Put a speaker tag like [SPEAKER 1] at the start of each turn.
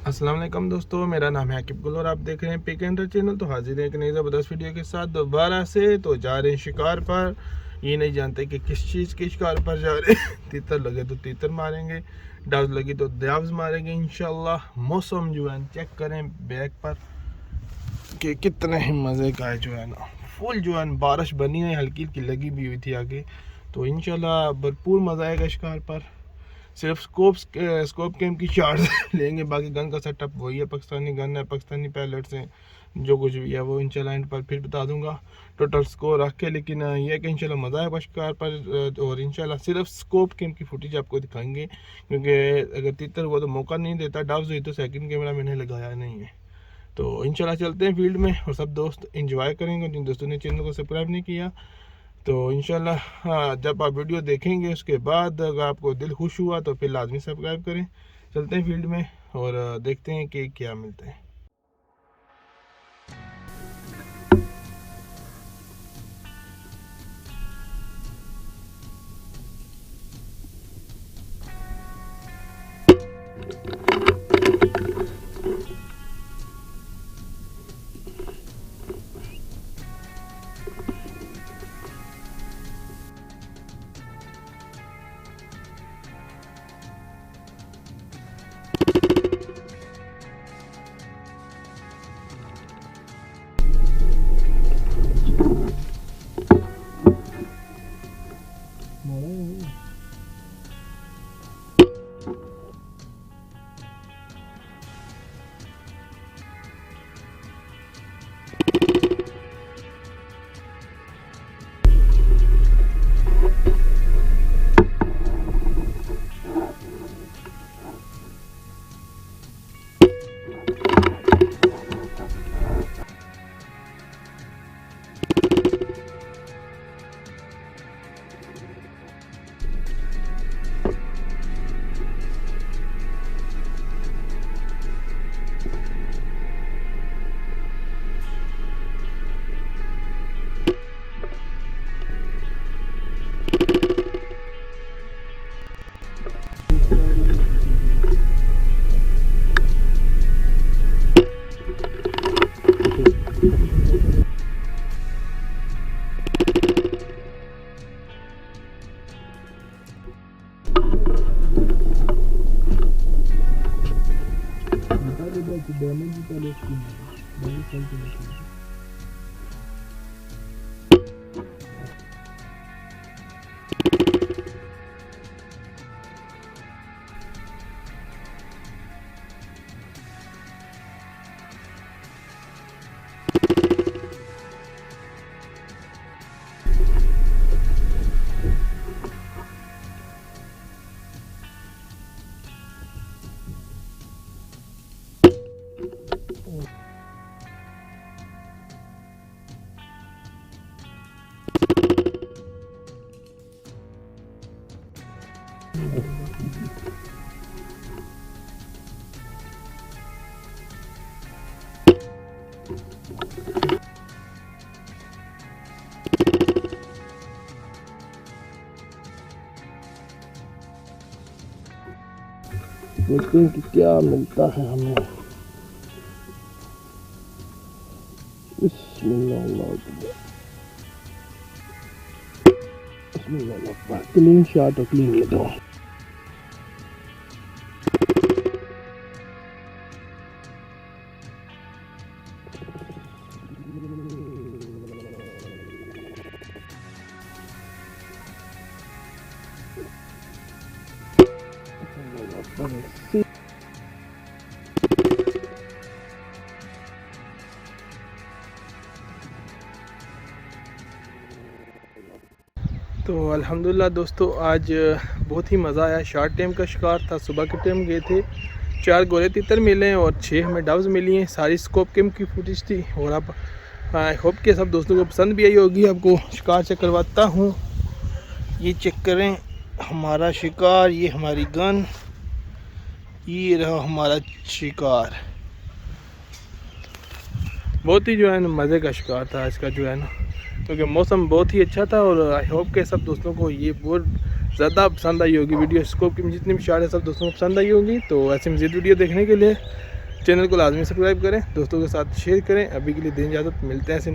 [SPEAKER 1] अस्सलाम वालेकुम दोस्तों, मेरा नाम है आकिब गुल और आप देख रहे हैं पिक एंड चैनल। तो हाजिर है एक नई ज़बरदस्त वीडियो के साथ दोबारा से। तो जा रहे हैं शिकार पर, ये नहीं जानते कि किस चीज़ के शिकार पर जा रहे हैं। तीतर लगे तो तीतर मारेंगे, डाव्स लगी तो डाव्स मारेंगे इंशाल्लाह। मौसम जो है चेक करें बैक पर कि कितने ही मज़े का है। जो है ना फुल जो है बारिश बनी है, हल्की हल्की लगी भी हुई थी आगे। तो इंशाल्लाह भरपूर मज़ा आएगा शिकार पर। सिर्फ स्कोप गेम की चार्ज लेंगे, बाकी गन का सेटअप वही है, पाकिस्तानी गन है, पाकिस्तानी पैलेट्स हैं, जो कुछ भी है वो इंशाल्लाह एंड पर फिर बता दूंगा टोटल स्कोर रख के। लेकिन ये है कि इंशाल्लाह मज़ा है शिकार पर, और इंशाल्लाह सिर्फ स्कोप गेम की फुटेज आपको दिखाएंगे, क्योंकि अगर तीतर हुआ तो मौका नहीं देता। डाब्स हुई तो सेकंड कैमरा मैंने लगाया नहीं है। तो इंशाल्लाह चलते हैं फील्ड में और सब दोस्त इंजॉय करेंगे। जिन दोस्तों ने चैनल को सब्सक्राइब नहीं किया तो इंशाल्लाह जब आप वीडियो देखेंगे उसके बाद अगर आपको दिल खुश हुआ तो फिर लाजमी सब्सक्राइब करें। चलते हैं फील्ड में और देखते हैं कि क्या मिलता है। देखते हैं कि क्या मिलता है हमें। बिस्मिल्लाह, क्लीन शॉट और क्लीन ये दो। तो अल्हम्दुलिल्लाह दोस्तों, आज बहुत ही मज़ा आया। शार्ट टाइम का शिकार था, सुबह के टाइम गए थे। 4 गोले तीतर मिले और 6 हमें डाव्स मिली हैं। सारी स्कोप गेम की फुटेज थी और अब आई होप के सब दोस्तों को पसंद भी आई होगी। आपको शिकार चेक करवाता हूँ, ये चेक करें हमारा शिकार, ये हमारी गन, ये रहा हमारा शिकार। बहुत ही जो है ना मज़े का शिकार था इसका जो है ना, क्योंकि मौसम बहुत ही अच्छा था। और आई होप के सब दोस्तों को ये बहुत ज़्यादा पसंद आई होगी वीडियो। स्कोप की जितनी भी शॉट है सब दोस्तों को पसंद आई होगी। तो ऐसे मज़ीद वीडियो देखने के लिए चैनल को लाजमी सब्सक्राइब करें, दोस्तों के साथ शेयर करें। अभी के लिए दिन इजाज़त, मिलते हैं ऐसे